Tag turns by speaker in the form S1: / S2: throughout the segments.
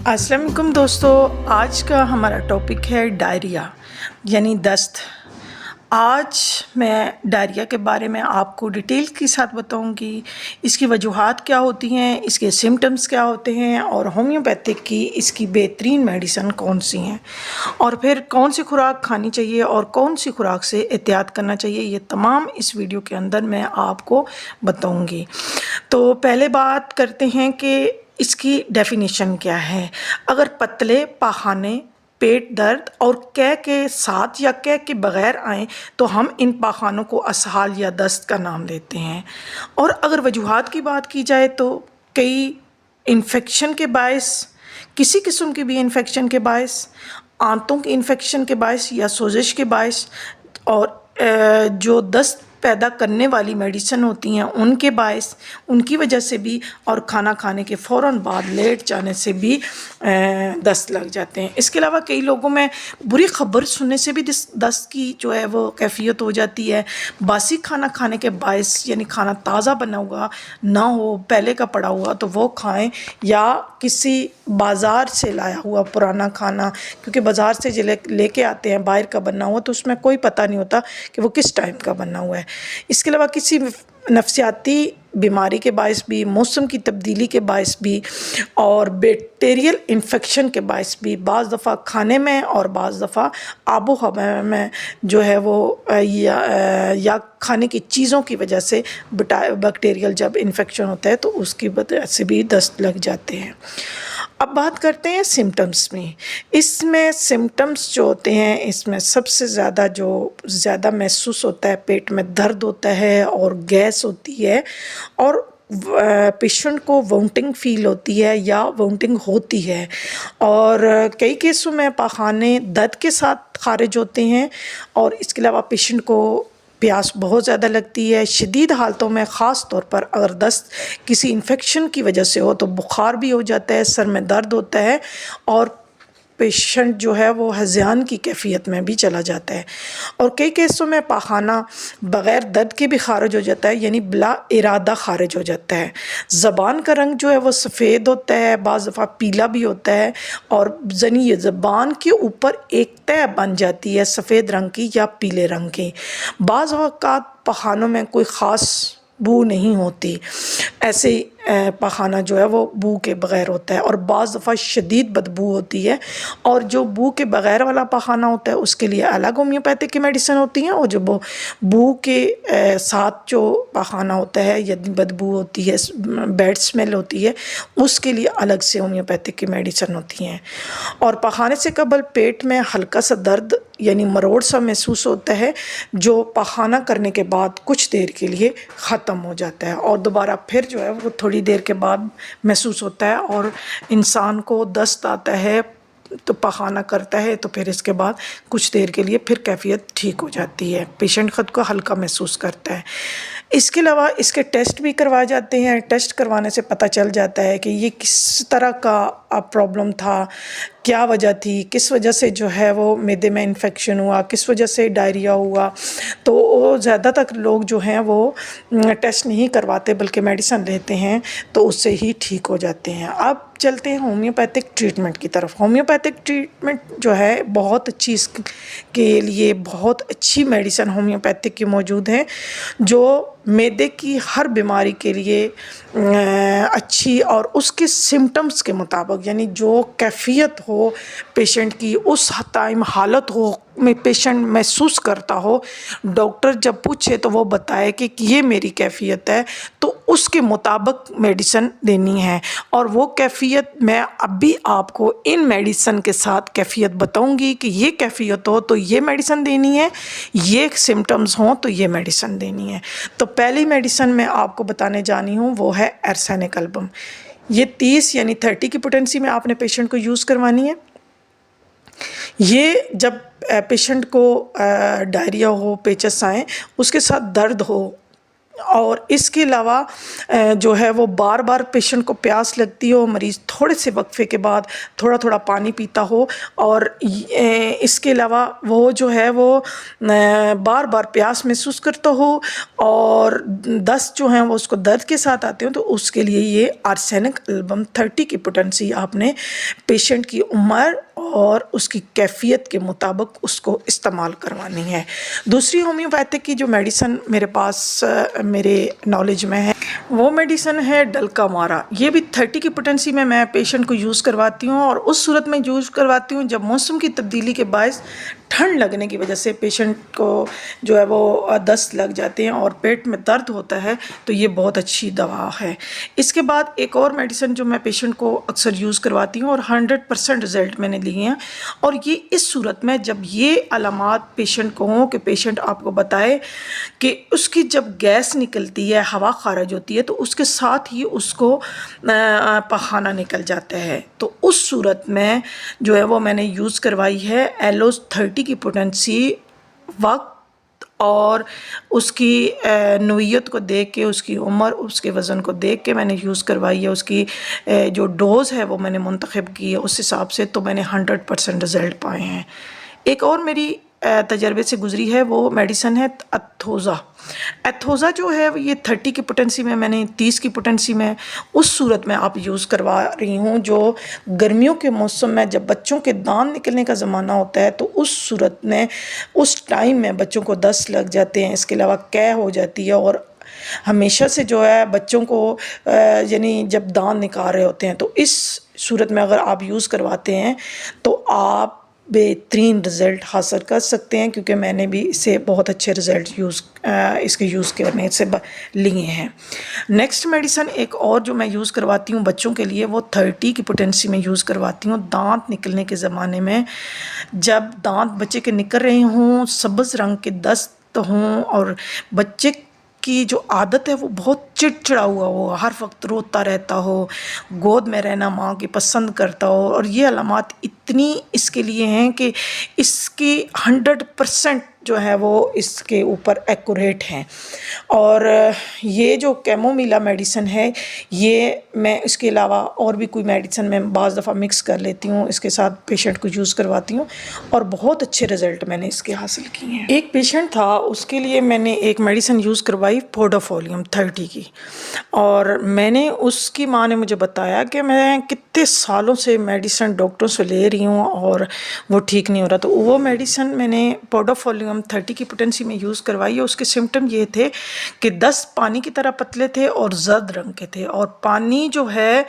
S1: السلام علیکم دوستو، آج کا ہمارا ٹاپک ہے ڈائریا یعنی دست۔ آج میں ڈائریا کے بارے میں آپ کو ڈیٹیل کے ساتھ بتاؤں گی، اس کی وجوہات کیا ہوتی ہیں، اس کے سمٹمز کیا ہوتے ہیں، اور ہومیوپیتھک کی اس کی بہترین میڈیسن کون سی ہیں، اور پھر کون سی خوراک کھانی چاہیے اور کون سی خوراک سے احتیاط کرنا چاہیے، یہ تمام اس ویڈیو کے اندر میں آپ کو بتاؤں گی۔ تو پہلے بات کرتے ہیں کہ اس کی ڈیفینیشن کیا ہے۔ اگر پتلے پاخانے، پیٹ درد اور قے کے ساتھ یا قے کے بغیر آئیں تو ہم ان پاخانوں کو اسہال یا دست کا نام دیتے ہیں۔ اور اگر وجوہات کی بات کی جائے تو کئی انفیکشن کے باعث، کسی قسم کی بھی انفیکشن کے باعث، آنتوں کی انفیکشن کے باعث یا سوزش کے باعث، اور جو دست پیدا کرنے والی میڈیسن ہوتی ہیں ان کے باعث، ان کی وجہ سے بھی، اور کھانا کھانے کے فوراً بعد لیٹ جانے سے بھی دست لگ جاتے ہیں۔ اس کے علاوہ کئی لوگوں میں بری خبر سننے سے بھی دست کی جو ہے وہ کیفیت ہو جاتی ہے۔ باسی کھانا کھانے کے باعث، یعنی کھانا تازہ بنا ہوا نہ ہو، پہلے کا پڑا ہوا تو وہ کھائیں، یا کسی بازار سے لایا ہوا پرانا کھانا، کیونکہ بازار سے جو لے کے آتے ہیں باہر کا بنا ہوا تو اس میں کوئی پتہ نہیں ہوتا کہ وہ کس ٹائم کا بنا ہوا ہے۔ اس کے علاوہ کسی نفسیاتی بیماری کے باعث بھی، موسم کی تبدیلی کے باعث بھی، اور بیکٹیریل انفیکشن کے باعث بھی، بعض دفعہ کھانے میں اور بعض دفعہ آب و ہوا میں جو ہے وہ یا کھانے کی چیزوں کی وجہ سے بیکٹیریل جب انفیکشن ہوتا ہے تو اس کی وجہ سے بھی دست لگ جاتے ہیں۔ اب بات کرتے ہیں سمٹمز میں۔ اس میں سمٹمز جو ہوتے ہیں، اس میں سب سے زیادہ محسوس ہوتا ہے، پیٹ میں درد ہوتا ہے اور گیس ہوتی ہے، اور پیشنٹ کو وومٹنگ فیل ہوتی ہے یا وومٹنگ ہوتی ہے، اور کئی کیسوں میں پاخانے درد کے ساتھ خارج ہوتے ہیں، اور اس کے علاوہ پیشنٹ کو پیاس بہت زیادہ لگتی ہے۔ شدید حالتوں میں، خاص طور پر اگر دست کسی انفیکشن کی وجہ سے ہو تو بخار بھی ہو جاتا ہے، سر میں درد ہوتا ہے، اور پیشنٹ جو ہے وہ ہذیان کی کیفیت میں بھی چلا جاتا ہے، اور کئی کیسوں میں پاخانہ بغیر درد کے بھی خارج ہو جاتا ہے، یعنی بلا ارادہ خارج ہو جاتا ہے۔ زبان کا رنگ جو ہے وہ سفید ہوتا ہے، بعض دفعہ پیلا بھی ہوتا ہے، اور زنی زبان کے اوپر ایک تہ بن جاتی ہے سفید رنگ کی یا پیلے رنگ کی۔ بعض اوقات پاخانوں میں کوئی خاص بو نہیں ہوتی، ایسے پاخانہ جو ہے وہ بو کے بغیر ہوتا ہے، اور بعض دفعہ شدید بدبو ہوتی ہے، اور جو بو کے بغیر والا پاخانہ ہوتا ہے اس کے لیے الگ ہومیوپیتھک کی میڈیسن ہوتی ہیں، اور جو بو کے ساتھ جو پاخانہ ہوتا ہے یا بدبو ہوتی ہے، بیڈ اسمیل ہوتی ہے، اس کے لیے الگ سے ہومیوپیتھک کی میڈیسن ہوتی ہیں۔ اور پاخانے سے قبل پیٹ میں ہلکا سا درد یعنی مروڑ سا محسوس ہوتا ہے، جو پاخانہ کرنے کے بعد کچھ دیر کے لیے ختم ہو جاتا ہے، اور دوبارہ پھر جو ہے وہ تھوڑی دیر کے بعد محسوس ہوتا ہے، اور انسان کو دست آتا ہے تو پاخانہ کرتا ہے تو پھر اس کے بعد کچھ دیر کے لیے پھر کیفیت ٹھیک ہو جاتی ہے، پیشنٹ خود کو ہلکا محسوس کرتا ہے۔ اس کے علاوہ اس کے ٹیسٹ بھی کروائے جاتے ہیں، ٹیسٹ کروانے سے پتہ چل جاتا ہے کہ یہ کس طرح کا پرابلم تھا، کیا وجہ تھی، کس وجہ سے جو ہے وہ معدے میں انفیکشن ہوا، کس وجہ سے ڈائریا ہوا۔ تو وہ زیادہ تر لوگ جو ہیں وہ ٹیسٹ نہیں کرواتے بلکہ میڈیسن لیتے ہیں تو اس سے ہی ٹھیک ہو جاتے ہیں۔ اب چلتے ہیں ہومیوپیتھک ٹریٹمنٹ کی طرف۔ ہومیوپیتھک ٹریٹمنٹ جو ہے بہت اچھی، اس کے لیے بہت اچھی میڈیسن ہومیوپیتھک کی موجود ہیں، جو معدے کی ہر بیماری کے لیے اچھی، اور اس کے سمٹمز کے مطابق، یعنی جو کیفیت ہو پیشنٹ کی، اس ٹائم حالت ہو میں پیشنٹ محسوس کرتا ہو، ڈاکٹر جب پوچھے تو وہ بتائے کہ یہ میری کیفیت ہے، تو اس کے مطابق میڈیسن دینی ہے، اور وہ کیفیت میں اب بھی آپ کو ان میڈیسن کے ساتھ کیفیت بتاؤں گی کہ یہ کیفیت ہو تو یہ میڈیسن دینی ہے، یہ سمٹمز ہوں تو یہ میڈیسن دینی ہے۔ تو پہلی میڈیسن میں آپ کو بتانے جانی ہوں وہ ہے ایرسینک البم۔ یہ 30 یعنی 30 کی پوٹینسی میں آپ نے پیشنٹ کو یوز کروانی ہے۔ یہ جب پیشنٹ کو ڈائریا ہو، پیچس آئیں، اس کے ساتھ درد ہو، اور اس کے علاوہ جو ہے وہ بار بار پیشنٹ کو پیاس لگتی ہو، مریض تھوڑے سے وقفے کے بعد تھوڑا تھوڑا پانی پیتا ہو، اور اس کے علاوہ وہ جو ہے وہ بار بار پیاس محسوس کرتا ہو، اور دست جو ہیں وہ اس کو درد کے ساتھ آتے ہوں، تو اس کے لیے یہ آرسینک البم 30 کی پوٹنسی آپ نے پیشنٹ کی عمر اور اس کی کیفیت کے مطابق اس کو استعمال کروانی ہے۔ دوسری ہومیوپیتھک کی جو میڈیسن میرے پاس میرے نالج میں ہے وہ میڈیسن ہے ڈلکا مارا۔ یہ بھی 30 کی پوٹنسی میں پیشنٹ کو یوز کرواتی ہوں، اور اس صورت میں یوز کرواتی ہوں جب موسم کی تبدیلی کے باعث ٹھنڈ لگنے کی وجہ سے پیشنٹ کو جو ہے وہ دست لگ جاتے ہیں اور پیٹ میں درد ہوتا ہے، تو یہ بہت اچھی دوا ہے۔ اس کے بعد ایک اور میڈیسن جو میں پیشنٹ کو اکثر یوز کرواتی ہوں اور 100% رزلٹ میں نے لیے ہیں، اور یہ اس صورت میں جب یہ علامات پیشنٹ کو ہوں کہ پیشنٹ آپ کو بتائے کہ اس کی جب گیس نکلتی ہے، ہوا خارج ہوتی ہے، تو اس کے ساتھ ہی اس کو پخانہ نکل جاتا ہے، تو اس صورت میں جو ہے وہ میں نے یوز کروائی ہے ایلوز 30 کی پوٹنسی۔ وقت اور اس کی نوعیت کو دیکھ کے، اس کی عمر، اس کے وزن کو دیکھ کے میں نے یوز کروائی ہے، اس کی جو ڈوز ہے وہ میں نے منتخب کی ہے، اس حساب سے تو میں نے 100% رزلٹ پائے ہیں۔ ایک اور میری تجربے سے گزری ہے وہ میڈیسن ہے ایتھوزا۔ ایتھوزا جو ہے یہ 30 کی پوٹنسی میں نے 30 کی پوٹنسی میں اس صورت میں آپ یوز کروا رہی ہوں جو گرمیوں کے موسم میں جب بچوں کے دانت نکلنے کا زمانہ ہوتا ہے، تو اس صورت میں اس ٹائم میں بچوں کو دست لگ جاتے ہیں، اس کے علاوہ قے ہو جاتی ہے، اور ہمیشہ سے جو ہے بچوں کو یعنی جب دانت نکال رہے ہوتے ہیں، تو اس صورت میں اگر آپ یوز کرواتے ہیں تو آپ بہترین رزلٹ حاصل کر سکتے ہیں، کیونکہ میں نے بھی اس سے بہت اچھے رزلٹ اس کے یوز کرنے سے لیے ہیں۔ نیکسٹ میڈیسن ایک اور جو میں یوز کرواتی ہوں بچوں کے لیے وہ 30 کی پوٹنسی میں یوز کرواتی ہوں۔ دانت نکلنے کے زمانے میں جب دانت بچے کے نکل رہے ہوں، سبز رنگ کے دست ہوں، اور بچے کی جو عادت ہے وہ بہت چڑچڑا ہوا ہو، ہر وقت روتا رہتا ہو، گود میں رہنا ماں کی پسند کرتا ہو، اور یہ علامات اتنی اس کے لیے ہیں کہ اس کی 100% جو ہے وہ اس کے اوپر ایکوریٹ ہیں۔ اور یہ جو کیمومیلا میڈیسن ہے، یہ میں اس کے علاوہ اور بھی کوئی میڈیسن میں بعض دفعہ مکس کر لیتی ہوں، اس کے ساتھ پیشنٹ کو یوز کرواتی ہوں، اور بہت اچھے رزلٹ میں نے اس کے حاصل کیے ہیں۔ ایک پیشنٹ تھا، اس کے لیے میں نے ایک میڈیسن یوز کروائی پوڈوفولیم 30 کی، اور میں نے اس کی ماں نے مجھے بتایا کہ میں کتنے سالوں سے میڈیسن ڈاکٹروں سے لے رہی ہوں اور وہ ٹھیک نہیں ہو رہا، تو وہ میڈیسن میں نے پوڈوفولیم 30 کی پوٹنسی میں یوز کروائی ہے۔ اس کے سمٹم یہ تھے کہ دست پانی کی طرح پتلے تھے اور زرد رنگ کے تھے، اور پانی جو ہے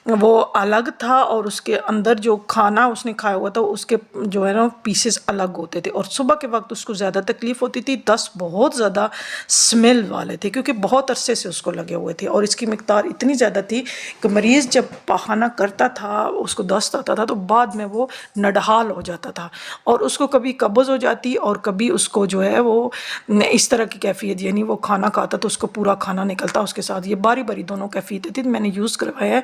S1: وہ الگ تھا، اور اس کے اندر جو کھانا اس نے کھایا ہوا تھا اس کے جو ہے نا پیسز الگ ہوتے تھے، اور صبح کے وقت اس کو زیادہ تکلیف ہوتی تھی، دست بہت زیادہ سمیل والے تھے کیونکہ بہت عرصے سے اس کو لگے ہوئے تھے، اور اس کی مقدار اتنی زیادہ تھی کہ مریض جب پاخانہ کرتا تھا، اس کو دست آتا تھا، تو بعد میں وہ نڈھال ہو جاتا تھا، اور اس کو کبھی قبض ہو جاتی اور کبھی اس کو جو ہے وہ اس طرح کی کیفیت، یعنی وہ کھانا کھاتا تو اس کو پورا کھانا نکلتا، اس کے ساتھ یہ باری باری دونوں کیفیتیں تھی۔ میں نے یوز کروایا ہے،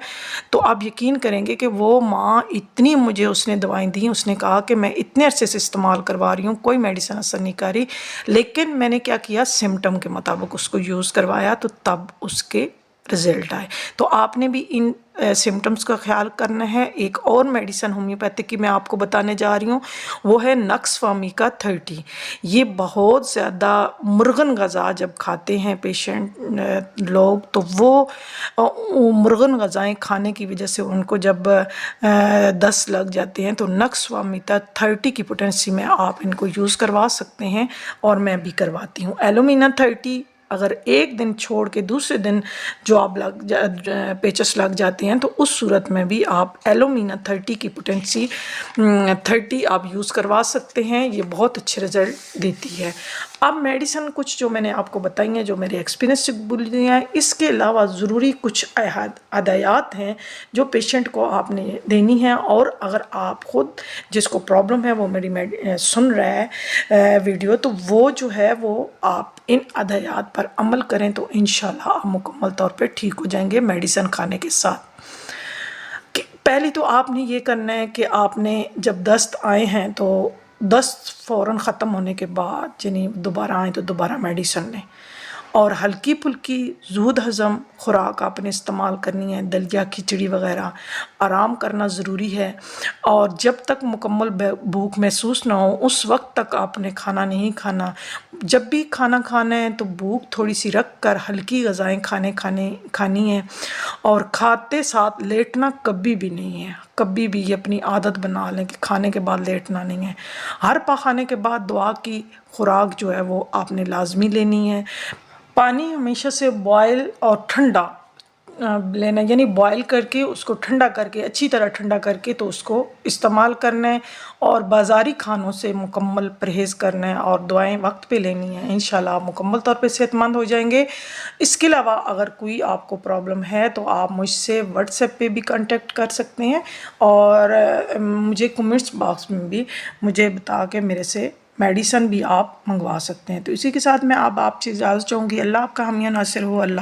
S1: تو آپ یقین کریں گے کہ وہ ماں اتنی مجھے اس نے دوائیں دیں، اس نے کہا کہ میں اتنے عرصے سے استعمال کروا رہی ہوں، کوئی میڈیسن اثر نہیں کر رہی، لیکن میں نے کیا کیا، سمٹم کے مطابق اس کو یوز کروایا، تو تب اس کے رزلٹ آئے۔ تو آپ نے بھی ان سمٹمز کا خیال کرنا ہے۔ ایک اور میڈیسن ہومیوپیتھک کی میں آپ کو بتانے جا رہی ہوں، وہ ہے نکس فامیکا 30۔ یہ بہت زیادہ مرغن غذا جب کھاتے ہیں پیشنٹ لوگ، تو وہ مرغن غذائیں کھانے کی وجہ سے ان کو جب دست لگ جاتے ہیں، تو نکس فامیکا 30 کی پوٹنسی میں آپ ان کو یوز کروا سکتے ہیں، اور میں بھی کرواتی ہوں۔ ایلومینا 30 اگر ایک دن چھوڑ کے دوسرے دن جو آپ پیچس لگ جاتے ہیں، تو اس صورت میں بھی آپ ایلومینا 30 کی پوٹنسی 30 آپ یوز کروا سکتے ہیں، یہ بہت اچھے رزلٹ دیتی ہے۔ اب میڈیسن کچھ جو میں نے آپ کو بتائی ہیں جو میرے ایکسپیرینس سے بولی ہیں، اس کے علاوہ ضروری کچھ ہدایات ہیں جو پیشنٹ کو آپ نے دینی ہیں، اور اگر آپ خود جس کو پرابلم ہے وہ میری سن رہا ہے ویڈیو، تو وہ جو ہے وہ آپ ان ہدایات پر عمل کریں تو انشاءاللہ آپ مکمل طور پہ ٹھیک ہو جائیں گے میڈیسن کھانے کے ساتھ۔ پہلی تو آپ نے یہ کرنا ہے کہ آپ نے جب دست آئے ہیں تو دست فوراً ختم ہونے کے بعد، یعنی دوبارہ آئیں تو دوبارہ میڈیسن لیں، اور ہلکی پھلکی زود ہضم خوراک آپ نے استعمال کرنی ہے، دلیا کھچڑی وغیرہ۔ آرام کرنا ضروری ہے، اور جب تک مکمل بھوک محسوس نہ ہو اس وقت تک آپ نے کھانا نہیں کھانا۔ جب بھی کھانا کھانا ہے تو بھوک تھوڑی سی رکھ کر ہلکی غذائیں کھانی ہیں، اور کھاتے ساتھ لیٹنا کبھی بھی نہیں ہے۔ کبھی بھی یہ اپنی عادت بنا لیں کہ کھانے کے بعد لیٹنا نہیں ہے۔ ہر کھانے کے بعد دعا کی خوراک جو ہے وہ آپ نے لازمی لینی ہے۔ پانی ہمیشہ سے بوائل اور ٹھنڈا لینا، یعنی بوائل کر کے اس کو ٹھنڈا کر کے، اچھی طرح ٹھنڈا کر کے تو اس کو استعمال کرنا ہے، اور بازاری کھانوں سے مکمل پرہیز کرنا ہے، اور دعائیں وقت پہ لینی ہیں۔ انشاءاللہ آپ مکمل طور پہ صحت مند ہو جائیں گے۔ اس کے علاوہ اگر کوئی آپ کو پرابلم ہے تو آپ مجھ سے واٹس ایپ پہ بھی کانٹیکٹ کر سکتے ہیں، اور مجھے کمنٹس باکس میں بھی مجھے بتا کے میرے سے میڈیسن بھی آپ منگوا سکتے ہیں۔ تو اسی کے ساتھ میں آپ سے اجازت چاہوں گی۔ اللہ آپ کا حامی ناصر ہو۔ اللہ